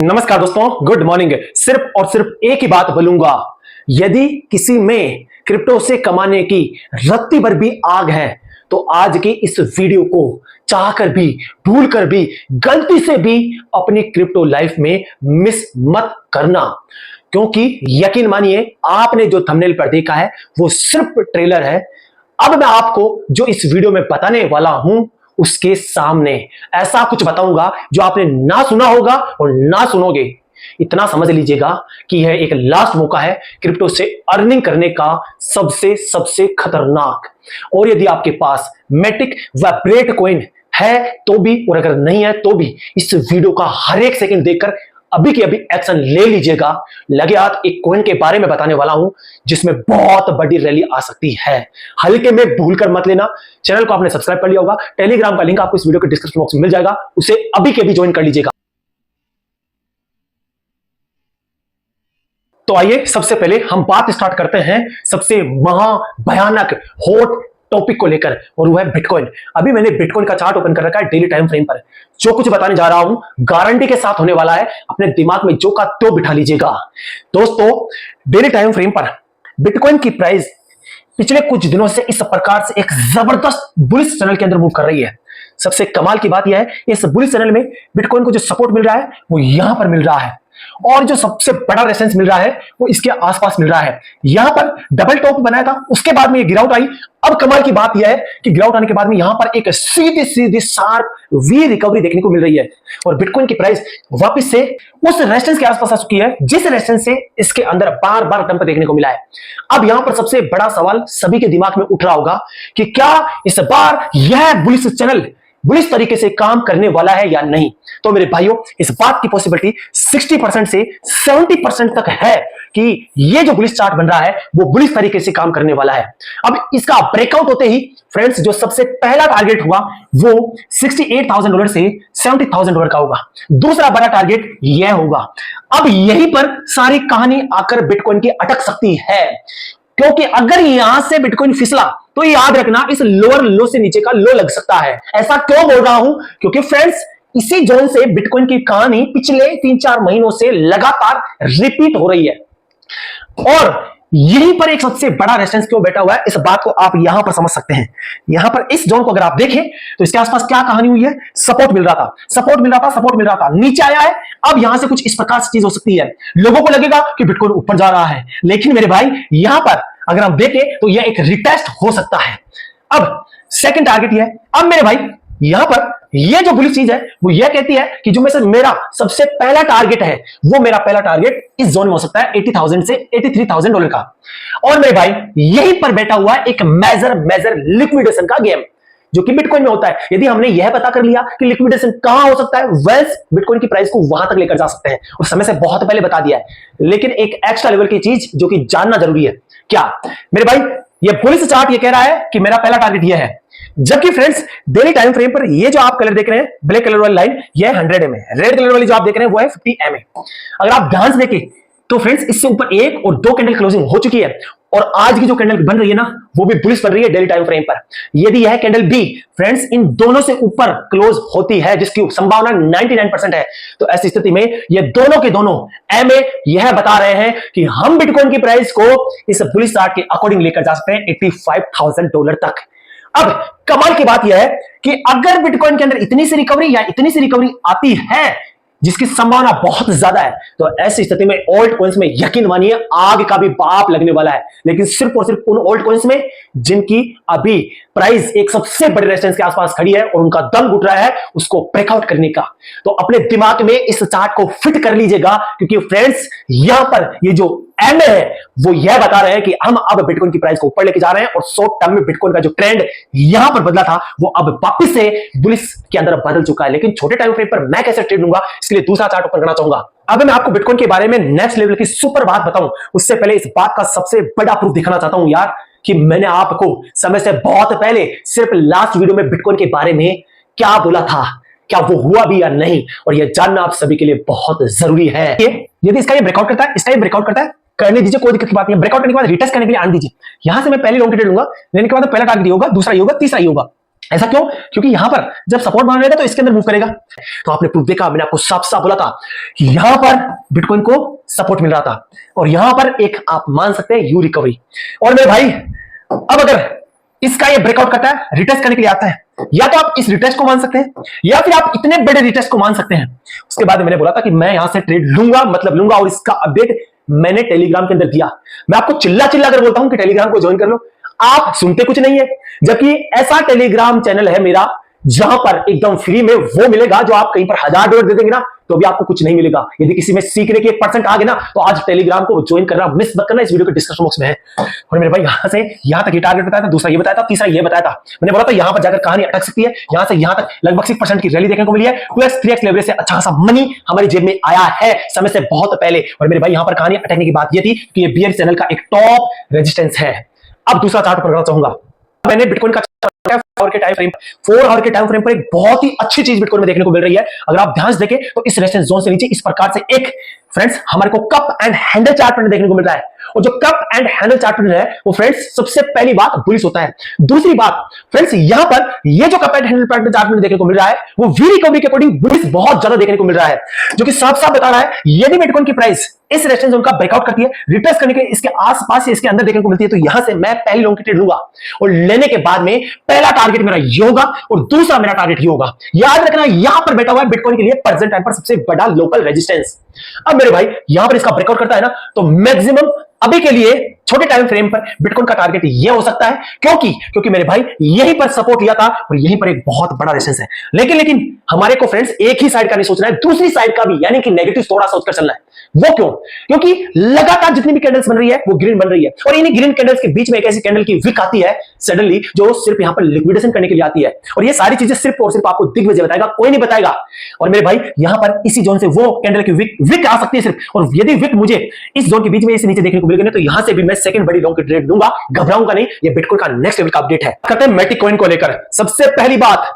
नमस्कार दोस्तों, good morning. सिर्फ और सिर्फ एक ही बात बोलूंगा, यदि किसी में क्रिप्टो से कमाने की रत्ती भर भी आग है तो आज की इस वीडियो को चाहकर भी, भूल कर भी, गलती से भी अपनी क्रिप्टो लाइफ में मिस मत करना, क्योंकि यकीन मानिए आपने जो थंबनेल पर देखा है वो सिर्फ ट्रेलर है। अब मैं आपको जो इस वीडियो में बताने वाला हूं उसके सामने ऐसा कुछ बताऊंगा जो आपने ना सुना होगा और ना सुनोगे। इतना समझ लीजिएगा कि यह एक लास्ट मौका है क्रिप्टो से अर्निंग करने का, सबसे सबसे खतरनाक। और यदि आपके पास मैटिक व ब्रेट कॉइन है तो भी, और अगर नहीं है तो भी, इस वीडियो का हर एक सेकंड देखकर अभी के अभी एक्शन ले लीजिएगा। लगे हाथ एक कॉइन के बारे में बताने वाला हूं जिसमें बहुत बड़ी रैली आ सकती है। हल्के में भूल कर मत लेना। चैनल को आपने सब्सक्राइब कर लिया होगा, टेलीग्राम का लिंक आपको इस वीडियो के डिस्क्रिप्शन बॉक्स में मिल जाएगा, उसे अभी के अभी ज्वाइन कर लीजिएगा। तो आइए सबसे पहले हम बात स्टार्ट करते हैं सबसे महा भयानक हॉट टॉपिक को लेकर, और वो है बिटकॉइन। अभी मैंने बिटकॉइन का चार्ट ओपन कर रखा है डेली टाइम फ्रेम पर। जो कुछ बताने जा रहा हूं गारंटी के साथ होने वाला है, अपने दिमाग में जो का तो बिठा लीजिएगा। दोस्तों, डेली टाइम फ्रेम पर बिटकॉइन की प्राइस पिछले कुछ दिनों से इस प्रकार से एक जबरदस्त बुलिश चैनल के अंदर मूव कर रही है। सबसे कमाल की बात यह है, इस बुलिश चैनल में बिटकॉइन को जो सपोर्ट मिल रहा है वो यहां पर मिल रहा है, और जो सबसे बड़ा रेजिस्टेंस मिल रहा है वो इसके आसपास मिल रहा है। यहां पर डबल टॉप बनाया था, उसके बाद में ये गिरावट आई। अब कमाल की बात यह है कि गिरावट आने के बाद में यहां पर एक सीधी सीधी शार्प वी रिकवरी देखने को मिल रही है, और बिटकॉइन की प्राइस वापस से उस रेजिस्टेंस के आसपास आ चुकी है जिस रेजिस्टेंस से इसके अंदर बार बार डंप देखने को मिला है। अब यहां पर सबसे बड़ा सवाल सभी के दिमाग में उठ रहा होगा कि क्या इस बार यह बुलिश चैनल बुलिश तरीके से काम करने वाला है या नहीं। तो मेरे भाइयों, इस बात की पॉसिबिलिटी 60% से 70% तक है कि ये जो बुलिश चार्ट बन रहा है वो बुलिश तरीके से काम करने वाला है। अब इसका ब्रेकआउट होते ही फ्रेंड्स, जो सबसे पहला टारगेट हुआ वो $68,000 से $70,000 का होगा। दूसरा बड़ा टारगेट यह होगा। अब यहीं पर सारी कहानी आकर बिटकॉइन की अटक सकती है, क्योंकि अगर यहां से बिटकॉइन फिसला तो याद रखना इस लोअर लो से नीचे का लो लग सकता है। ऐसा क्यों बोल रहा हूं? क्योंकि फ्रेंड्स, इसी जोन से बिटकॉइन की कहानी पिछले 3-4 महीनों से लगातार रिपीट हो रही है, और यहीं पर एक सबसे बड़ा रेजिस्टेंस क्यों बैठा हुआ है इस बात को आप यहां पर समझ सकते हैं। यहां पर इस जोन को अगर आप देखें तो इसके आसपास क्या कहानी हुई है, सपोर्ट मिल रहा था, सपोर्ट मिल रहा था, सपोर्ट मिल रहा था, नीचे आया है। अब यहां से कुछ इस प्रकार से चीज हो सकती है, लोगों को लगेगा कि बिटकॉइन ऊपर जा रहा है, लेकिन मेरे भाई यहां पर अगर हम देखें तो यह एक रिटेस्ट हो सकता है। अब सेकंड टारगेट यह है। अब मेरे भाई यहां पर यह जो बुलिश चीज है वो यह कहती है कि जो में से मेरा सबसे पहला टारगेट है वो मेरा पहला टारगेट इस जोन में हो सकता है $80,000 से $83,000 का। और मेरे भाई यहीं पर बैठा हुआ है एक मेजर लिक्विडेशन का गेम जो कि बिटकॉइन में होता है। यदि हमने यह पता कर लिया कि लिक्विडेशन कहां हो सकता है, वेल्स बिटकॉइन की प्राइस को वहां तक लेकर जा सकते हैं, और समय से बहुत पहले बता दिया है। लेकिन एक एक्स्ट्रा लेवल की चीज जो कि जानना जरूरी है, क्या मेरे भाई, ये बुलिश चार्ट ये कह रहा है कि मेरा पहला टारगेट ये है, जबकि फ्रेंड्स डेली टाइम फ्रेम पर ये जो आप कलर देख रहे हैं, ब्लैक कलर वाली लाइन, ये 100 MA है, रेड कलर वाली जो आप देख रहे हैं वो है 50 MA। अगर आप ध्यान से देखें तो फ्रेंड्स इससे ऊपर एक और दो कैंडल क्लोजिंग हो चुकी है, और आज की जो कैंडल बन रही है ना वो भी बुलिश बन रही है डेली टाइम फ्रेम पर। यदि यह कैंडल भी फ्रेंड्स इन दोनों से ऊपर क्लोज होती है, जिसकी संभावना 99% है, तो ऐसी स्थिति में ये दोनों के दोनों एमए यह बता रहे हैं कि हम बिटकॉइन की प्राइस को इस बुलिश चार्ट के अकॉर्डिंग लेकर जा सकते हैं $85,000 तक। अब कमाल की बात यह है कि अगर बिटकॉइन के अंदर इतनी सी रिकवरी आती है जिसकी संभावना बहुत ज्यादा है, तो ऐसी स्थिति में ओल्ड कॉइन्स में यकीन मानिए आग का भी बाप लगने वाला है। लेकिन सिर्फ और सिर्फ उन ओल्ड कॉइन्स में जिनकी अभी प्राइस एक सबसे बड़े रेजिस्टेंस के आसपास खड़ी है और उनका दम घुट रहा है उसको ब्रेकआउट करने का। तो अपने दिमाग में इस चार्ट को फिट कर लीजिएगा, क्योंकि फ्रेंड्स यहां पर ये जो एमए है वो यह बता रहे हैं कि हम अब बिटकॉइन की प्राइस को ऊपर लेके जा रहे हैं, और शॉर्ट टर्म में बिटकॉइन का जो ट्रेंड यहां पर बदला था वो अब वापस से बुलिश के अंदर बदल चुका है। लेकिन छोटे टाइम फ्रेम पर मैं कैसे ट्रेड लूंगा, इसके लिए दूसरा चार्ट ओपन करना चाहूंगा। अब मैं आपको बिटकॉइन के बारे में नेक्स्ट लेवल की सुपर बात बताऊं, उससे पहले इस बात का सबसे बड़ा प्रूफ दिखाना चाहता हूं यार, कि मैंने आपको समय से बहुत पहले सिर्फ लास्ट वीडियो में बिटकॉइन के बारे में क्या बोला था, क्या वो हुआ भी या नहीं, और यह जानना आप सभी के लिए बहुत जरूरी है। यदि इसका ये ब्रेकआउट करता है, इसका ये ब्रेकआउट करता है, करने दीजिए, कोई दिक्कत की बात नहीं है। ब्रेकआउट करने के बाद रिटेस्ट करने के लिए आने दीजिए। यहां से मैं पहले लॉन्ग ट्रेड लूंगा, लेने के बाद पहला टारगेट होगा, दूसरा होगा, तीसरा होगा। ऐसा क्यों? क्योंकि यहां पर जब सपोर्ट बना रहेगा तो इसके अंदर मूव करेगा। तो आपने प्रूफ देखा, मैंने आपको साफ साफ बोला था कि यहां पर बिटकॉइन को सपोर्ट मिल रहा था और यहां पर एक आप मान सकते हैं यू रिकवरी। और मेरे भाई अब अगर इसका ये ब्रेकआउट करता है, रिटेस्ट करने के लिए आता है, या तो आप इस रिटेस्ट को मान सकते हैं या फिर आप इतने बड़े रिटेस्ट को मान सकते हैं। उसके बाद मैंने बोला था कि मैं यहां से ट्रेड लूंगा, मतलब लूंगा, और इसका अपडेट मैंने टेलीग्राम के अंदर दिया। मैं आपको चिल्ला चिल्ला कर बोलता हूं कि टेलीग्राम को ज्वाइन कर लो, आप सुनते कुछ नहीं है। जबकि ऐसा टेलीग्राम चैनल है मेरा जहां पर एकदम फ्री में वो मिलेगा जो आप कहीं पर $1000 दे देंगे ना तो भी आपको कुछ नहीं मिलेगा। यदि किसी में सीखने की 1% आ गए ना तो आज टेलीग्राम को ज्वाइन करना मिस मत करना, इस वीडियो के डिस्क्रिप्शन बॉक्स में है। और मेरे भाई यहां से यहां तक ये टारगेट बताया था, दूसरा ये बताया था, तीसरा ये बताया था। मैंने बोला था यहां पर जाकर कहानी अटक सकती है, यहां से यहां तक लगभग 6% की रैली देखने को मिली है। 2x 3x लेवरेज से अच्छा खासा मनी हमारी जेब में आया है समय से बहुत पहले। और मेरे भाई यहां पर कहानी अटकने की बात यह थी कि ये बियर चैनल का एक टॉप रेजिस्टेंस है। अब दूसरा चार्ट पर चाहूंगा, मैंने बिटकॉइन का 4 आवर के टाइम फ्रेम पर एक बहुत ही अच्छी चीज बिटकॉइन में देखने को मिल रही है। अगर आप ध्यान से देखें तो इस रेजिस्टेंस जोन से नीचे इस प्रकार से एक फ्रेंड्स हमारे को कप एंड हैंडल चार्ट पर देखने को मिल रहा है। और जो कप एंड हैंडल चार्ट पर है वो फ्रेंड्स सबसे पहली बात बुलिश होता है। दूसरी बात फ्रेंड्स यहां पर ये जो कप एंड हैंडल चार्ट में देखने को मिल रहा है वो वी रिकवरी के अकॉर्डिंग बुलिश बहुत ज्यादा देखने को मिल रहा है, जो कि साफ साफ बता रहा है यदि बिटकॉइन की प्राइस इस रेजिस्टेंस जोन का ब्रेकआउट करती है, रिटेस्ट करने के इसके आसपास से इसके अंदर देखने को मिलती है, तो यहां से मैं पहली लॉन्ग की ट्रेड लूंगा और लेने के बाद में पहला टारगेट मेरा ये होगा और दूसरा मेरा टारगेट ये होगा। याद रखना यहां पर बैठा हुआ है बिटकॉइन के लिए प्रेजेंट टाइम पर सबसे बड़ा लोकल रेजिस्टेंस। अब मेरे भाई यहां पर इसका ब्रेकआउट करता है ना तो मैक्सिमम अभी के लिए छोटे टाइम फ्रेम पर बिटकॉइन का टारगेट ये हो सकता है, क्योंकि मेरे भाई यहीं पर सपोर्ट लिया था और यहीं पर एक बहुत बड़ा रेजिस्टेंस है। लेकिन हमारे को फ्रेंड्स एक ही साइड का नहीं सोचना है, दूसरी साइड का भी, यानी कि नेगेटिव थोड़ा सोचकर चलना है। वो क्यों? क्योंकि लगातार जितनी भी कैंडल्स बन रही है वो ग्रीन बन रही है और इन्हीं ग्रीन कैंडल्स के बीच में एक ऐसी कैंडल की विक आती है सडनली जो सिर्फ यहां पर लिक्विडेशन करने के लिए आती है। और ये सारी चीजें सिर्फ और सिर्फ आपको दिग्विजय बताएगा, कोई नहीं बताएगा। और मेरे भाई यहां पर इसी जोन से वो कैंडल की विक आ सकती है सिर्फ, और यदि विक मुझे इस जोन के बीच में इसे नीचे देखने को मिल गई तो यहां से भी मैं सेकंड बड़ी लॉन्ग की ट्रेड लूंगा, घबराऊंगा नहीं। ये बिटकॉइन का नेक्स्ट लेवल का अपडेट है। करते हैं मैटिक कॉइन को लेकर। सबसे पहली बात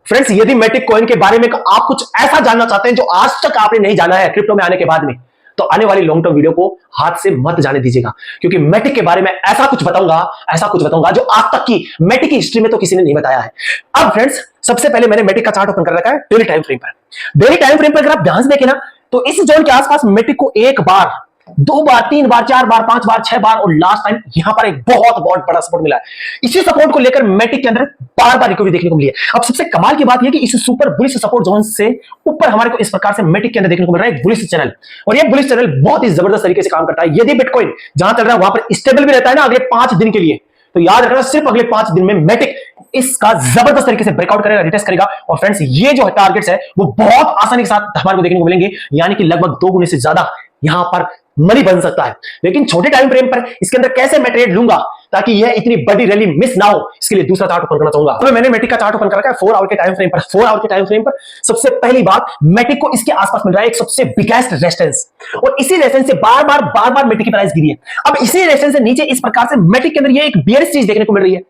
फ्रेंड्स, यदि मैटिक कॉइन के बारे में आप कुछ ऐसा जानना चाहते हैं जो आज तक आपने नहीं जाना है क्रिप्टो में आने के बाद में, तो आने वाली लॉन्ग टर्म वीडियो को हाथ से मत जाने दीजिएगा, क्योंकि मैटिक के बारे में ऐसा कुछ बताऊंगा जो आज तक की मैटिक की हिस्ट्री में तो किसी ने नहीं बताया है। अब फ्रेंड्स सबसे पहले मैंने मैटिक का चार्ट ओपन कर रखा है डेली टाइम फ्रेम पर। डेली टाइम फ्रेम पर अगर आप ध्यान से देखें ना तो इस जोन के आसपास मैटिक को एक बार, 2 बार, 3 बार, 4 बार, 5 बार, 6 बार और लास्ट टाइम यहां पर एक बहुत बड़ा सपोर्ट मिला है। इसी सपोर्ट को लेकर मैटिक के अंदर बार रिकवरी देखने को मिली है। अब सबसे कमाल की बात यह कि इस सुपर बुलिश सपोर्ट जोन से ऊपर हमारे को इस प्रकार से मैटिक के अंदर देखने को मिल रहा है एक बुलिश चैनल, और यह बुलिश चैनल बहुत ही जबरदस्त तरीके से काम करता है। यदि बिटकॉइन जहां चल रहा है वहां पर स्टेबल भी रहता है ना अगले 5 दिन के लिए, तो याद रखना सिर्फ अगले 5 दिन में मैटिक इसका जबरदस्त तरीके से ब्रेकआउट करेगा, रिटेस्ट करेगा। और फ्रेंड्स ये जो टारगेट्स है वो बहुत आसानी के साथ हमारे को देखने को मिलेंगे, यानी कि लगभग 2 गुने से ज्यादा यहां पर मनी बन सकता है। लेकिन छोटे टाइम फ्रेम पर इसके अंदर कैसे मैं ट्रेड लूंगा ताकि यह इतनी बड़ी रैली मिस ना हो, इसके लिए दूसरा चार्ट ओपन करना चाहूंगा। तो मैंने मैटिक का चार्ट ओपन कर रखा है 4 आवर के टाइम फ्रेम पर। 4 आवर के टाइम फ्रेम पर सबसे पहली बात, मैटिक को इसके आसपास मिल रहा है एक सबसे बिगेस्ट रेजिस्टेंस, और इसी रेजिस्टेंस से बार-बार मैटिक की प्राइस गिरी है। अब इसी रेजिस्टेंस से नीचे इस प्रकार से मैटिक के अंदर ये एक बियरिश चीज देखने को मिल रही है।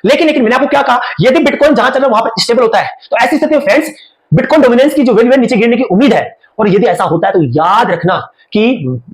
लेकिन मैंने आपको क्या कहा, यदि बिटकॉइन जहां चल रहा है वहां पर स्टेबल होता है तो ऐसी स्थिति में फ्रेंड्स बिटकॉइन डोमिनेंस की जो वैल्यू है नीचे गिरने की उम्मीद है। और यदि ऐसा होता है तो याद रखना कि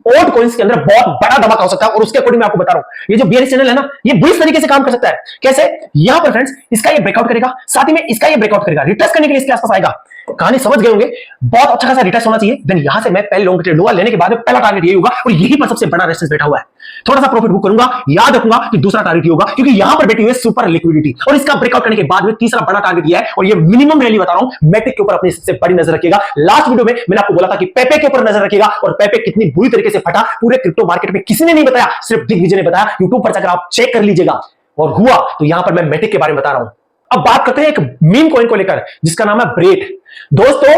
ओल्ड कॉइंस के अंदर बहुत बड़ा धमाका हो सकता है, और उसके अकॉर्डिंग मैं आपको बता रहा हूं ये जो बियरिश चैनल है ना ये बुलिश तरीके से काम कर सकता है। कैसे? यहां पर फ्रेंड्स इसका ये ब्रेकआउट करेगा, साथ ही में इसका ये ब्रेकआउट करेगा, रिटेस्ट करने के लिए इसके आसपास आएगा। कहानी समझ गए होंगे, बहुत अच्छा खासा रिटेस्ट होना चाहिए, देन यहां से मैं पहले लॉन्ग ट्रेड लूंगा, लेने के बाद में पहला टारगेट यही होगा और यहीं पर सबसे बड़ा रेजिस्टेंस बैठा हुआ है। थोड़ा सा प्रॉफिट बुक करूंगा, याद रखूंगा कि दूसरा टारगेट ये होगा क्योंकि यहां पर बैठी हुई है सुपर लिक्विडिटी, और इसका ब्रेकआउट करने के बाद में तीसरा बड़ा टारगेट ये है, और ये मिनिमम रैली बता रहा हूं। मैटिक के ऊपर अपनी सबसे बड़ी नजर रखिएगा। लास्ट वीडियो में मैंने आपको बोला था कि पेपे के ऊपर नजर रखिएगा, और पेपे कितनी बुरी तरीके से फटा पूरे क्रिप्टो मार्केट में किसी ने नहीं बताया, सिर्फ दिग्विजय ने बताया। यूट्यूब पर जाकर आप चेक कर लीजिएगा, और हुआ तो यहां पर मैं मैटिक के बारे में बता रहा हूं। अब बात करते हैं एक मीम कॉइन को लेकर जिसका नाम है ब्रेड। दोस्तों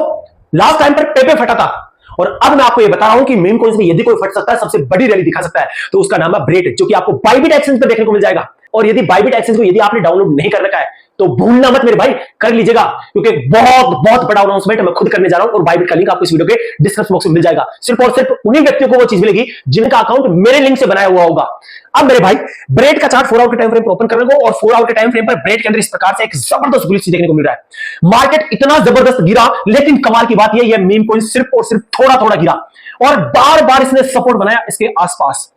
लास्ट टाइम पर पेपे फटा था, और अब मैं आपको ये बता रहा हूं कि मीम कॉइन्स में यदि कोई फट सकता है, सबसे बड़ी रैली दिखा सकता है, तो उसका नाम है ब्रेड, जो कि आपको बाइबिट एक्सचेंज पर देखने को मिल जाएगा। और यदि बाइबिट एक्सचेंज को यदि आपने डाउनलोड नहीं कर रखा है तो भूलना मत मेरे भाई, कर लीजिएगा, क्योंकि बहुत बड़ा अनाउंसमेंट मैं खुद करने जा रहा हूं, और बाइबिट का लिंक आपको इस वीडियो के डिस्क्रिप्शन बॉक्स में मिल जाएगा। सिर्फ और सिर्फ उन्हीं व्यक्तियों को वो चीज मिलेगी जिनका अकाउंट मेरे लिंक से बनाया हुआ होगा। अब मेरे भाई ब्रेड का चार्ट 4 आवर के टाइम फ्रेम पर ओपन करने को, और 4 आवर के टाइम फ्रेम पर ब्रेड के अंदर इस प्रकार से एक जबरदस्त बुलिश देखने को मिल रहा है। मार्केट इतना जबरदस्त गिरा, लेकिन कमाल की बात यह मीम कॉइन सिर्फ और सिर्फ थोड़ा थोड़ा गिरा और बार बार इसने सपोर्ट बनाया इसके आसपास।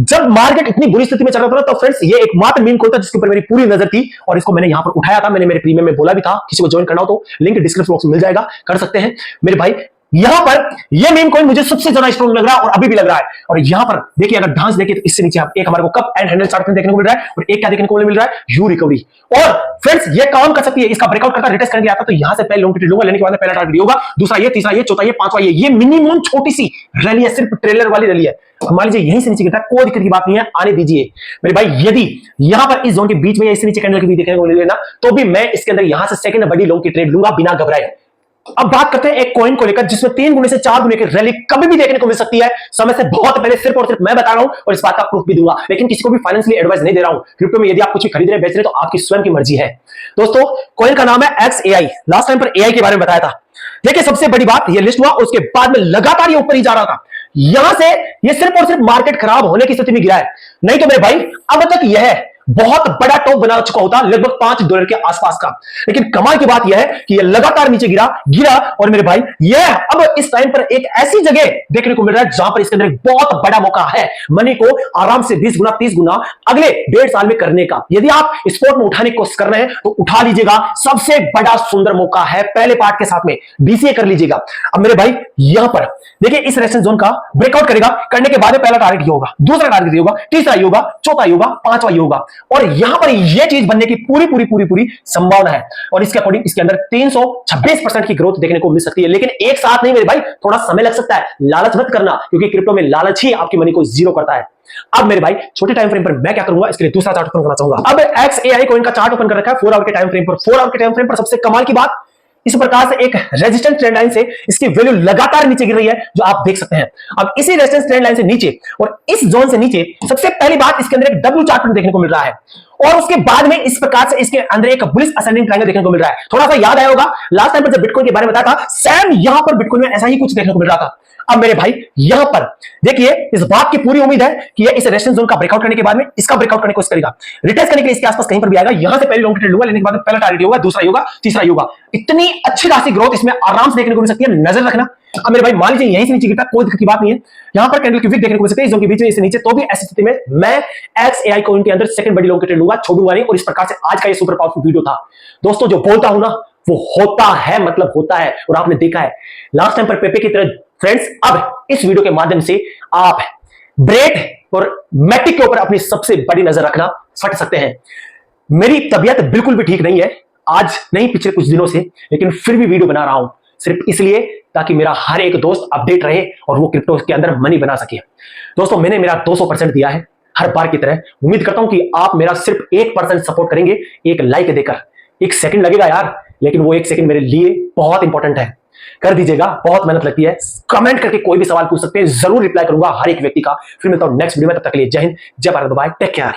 जब मार्केट इतनी बुरी स्थिति में चल रहा था तो फ्रेंड्स ये एकमात्र मीम कॉइन था जिसके ऊपर मेरी पूरी नजर थी, और इसको मैंने यहां पर उठाया था। मैंने मेरे प्रीमियम में बोला भी था, किसी को ज्वाइन करना हो तो लिंक डिस्क्रिप्शन बॉक्स में मिल जाएगा, कर सकते हैं मेरे भाई। यहां पर ये मीम कॉइन मुझे सबसे ज्यादा स्ट्रॉन्ग लग रहा है और अभी भी लग रहा है। और यहां पर देखिए, अगर ढांस देखिए तो इससे नीचे एक हमारे को कप एंड हैंडल चार्ट देखने को मिल रहा है, और एक क्या देखने को मिल रहा है, यू रिकवरी। और फ्रेंड्स ये काम कर सकती है, इसका ब्रेकआउट करता रिटेस्ट करने आता तो यहां से पहले लॉन्ग ट्रेड लूंगा, लेने के बाद पहला टारगेट होगा, दूसरा ये, तीसरा ये, चौथा ये, पांचवा ये मिनिमम छोटी सी रैली है, सिर्फ ट्रेलर वाली रैली है। मान लीजिए यहीं से नीचे गिरता है, कोई दिक्कत की बात नहीं है, आने दीजिए मेरे भाई। यदि यहां पर इस जोन के बीच में या इससे नीचे कैंडल के भी देखने को मिले ना, तो भी मैं इसके अंदर यहां से सेकंड बड़ी लॉन्ग की ट्रेड लूंगा बिना घबराए। अब बात करते हैं एक कॉइन को लेकर जिसमें 3 गुने से 4 गुने की रैली कभी भी देखने को मिल सकती है, समय से बहुत पहले, सिर्फ और सिर्फ मैं बता रहा हूं और इस बात का प्रूफ भी दूंगा, लेकिन किसी को भी फाइनेंशियली एडवाइस नहीं दे रहा हूं। क्रिप्टो में यदि आप कुछ भी खरीद रहे बेच रहे तो आपकी स्वयं की मर्जी है। दोस्तों कॉइन का नाम है XAI। लास्ट टाइम पर AI के बारे में बताया था। देखिए सबसे बड़ी बात, ये लिस्ट हुआ, उसके बाद में लगातार ये ऊपर ही जा रहा था। यहां से ये सिर्फ और सिर्फ मार्केट खराब होने की स्थिति में गिरा है, नहीं तो मेरे भाई अब तक यह बहुत बड़ा टॉप बना चुका होता, लगभग $5 के आसपास का। लेकिन कमाल की बात यह है कि यह लगातार नीचे गिरा और मेरे भाई यह अब इस टाइम पर एक ऐसी जगह देखने को मिल रहा है जहां पर इसके अंदर एक बहुत बड़ा मौका है मनी को आराम से 20 गुना 30 गुना अगले 1.5 साल में करने का। यदि आप स्पोर्ट में उठाने की कोशिश कर रहे हैं तो उठा लीजिएगा, सबसे बड़ा सुंदर मौका है। पहले पार्ट के साथ में BCA कर लीजिएगा। अब मेरे भाई यहां पर देखिए इस रेजिस्टेंस जोन का ब्रेकआउट करेगा, करने के बाद पहला टारगेट ये होगा, दूसरा टारगेट ये होगा, तीसरा ये होगा, चौथा ये होगा, पांचवा ये होगा, और यहां पर यह चीज बनने की पूरी संभावना है। और इसके अकॉर्डिंग इसके अंदर 326% की ग्रोथ देखने को मिल सकती है, लेकिन एक साथ नहीं मेरे भाई, थोड़ा समय लग सकता है। लालच मत करना, क्योंकि क्रिप्टो में लालच ही आपकी मनी को जीरो करता है। अब मेरे भाई छोटे टाइम फ्रेम पर मैं क्या करूंगा, इसके लिए दूसरा चार्ट ओपन करना चाहूंगा। अब XAI कॉइन का चार्ट ओपन कर रखा है 4 आवर के टाइम फ्रेम पर। 4 आवर के टाइम फ्रेम पर सबसे कमाल की बात, इस प्रकार से एक रेजिस्टेंस ट्रेंड लाइन से इसकी वैल्यू लगातार नीचे गिर रही है, जो आप देख सकते हैं। अब इसी रेजिस्टेंस ट्रेंड लाइन से नीचे और इस जोन से नीचे सबसे पहली बात, इसके अंदर एक W चार्ट देखने को मिल रहा है, और उसके बाद में इस प्रकार से इसके अंदर एक बुलिश असेंडिंग ट्रायंगल देखने को मिल रहा है। थोड़ा सा याद आया होगा लास्ट टाइम पर जब बिटकॉइन के बारे में बताया था, सेम यहां पर बिटकॉइन में ऐसा ही कुछ देखने को मिल रहा था। अब मेरे भाई यहां पर देखिए, इस बात की पूरी उम्मीद है कि ये इस रेजिस्टेंस जोन का ब्रेकआउट करने के बाद में इसका ब्रेकआउट करने की कोशिश करेगा, रिटेस्ट करने के लिए इसके आसपास कहीं पर भी आएगा। यहां से पहले लॉन्ग ट्रेड लूंगा, लेने के बाद पहला टारगेट होगा, दूसरा होगा, तीसरा होगा। इतनी अच्छी खासी ग्रोथ इसमें आराम से देखने को मिल सकती है, नजर रखना। अब मेरे भाई मान लीजिए यहीं से नीचे गिरता, कोई दिक्कत की बात नहीं है। यहां पर कैंडल की विक देखने को मिल सकती है इस जोन के बीच में, इससे नीचे, तो भी ऐसी स्थिति में मैं XAI कॉइन के अंदर सेकंड बड़ी लॉन्ग ट्रेड लूंगा, छोड़ूंगा नहीं। और इस प्रकार से आज का ये सुपर पावरफुल वीडियो था। दोस्तों जो बोलता हूं ना वो होता है, मतलब होता है, और आपने देखा है लास्ट टाइम पर पेपे की तरह। फ्रेंड्स अब इस वीडियो के माध्यम से आप ब्रेड और मैटिक के ऊपर अपनी सबसे बड़ी नजर रखना फट सकते हैं। मेरी तबीयत बिल्कुल भी ठीक नहीं है, आज नहीं पिछले कुछ दिनों से, लेकिन फिर भी वीडियो बना रहा हूं सिर्फ इसलिए ताकि मेरा हर एक दोस्त अपडेट रहे और वो क्रिप्टो के अंदर मनी बना सके। दोस्तों मैंने मेरा 200% दिया है हर बार की तरह। उम्मीद करता हूं कि आप मेरा सिर्फ 1% सपोर्ट करेंगे, एक लाइक देकर। 1 सेकंड लगेगा यार, लेकिन वो 1 सेकंड मेरे लिए बहुत इंपॉर्टेंट है, कर दीजिएगा। बहुत मेहनत लगती है। कमेंट करके कोई भी सवाल पूछ सकते हैं, जरूर रिप्लाई करूंगा हर एक व्यक्ति का। फिर मिलता हूं नेक्स्ट वीडियो में, तब तक के लिए जय हिंद, जय भारत, बाय, टेक केयर।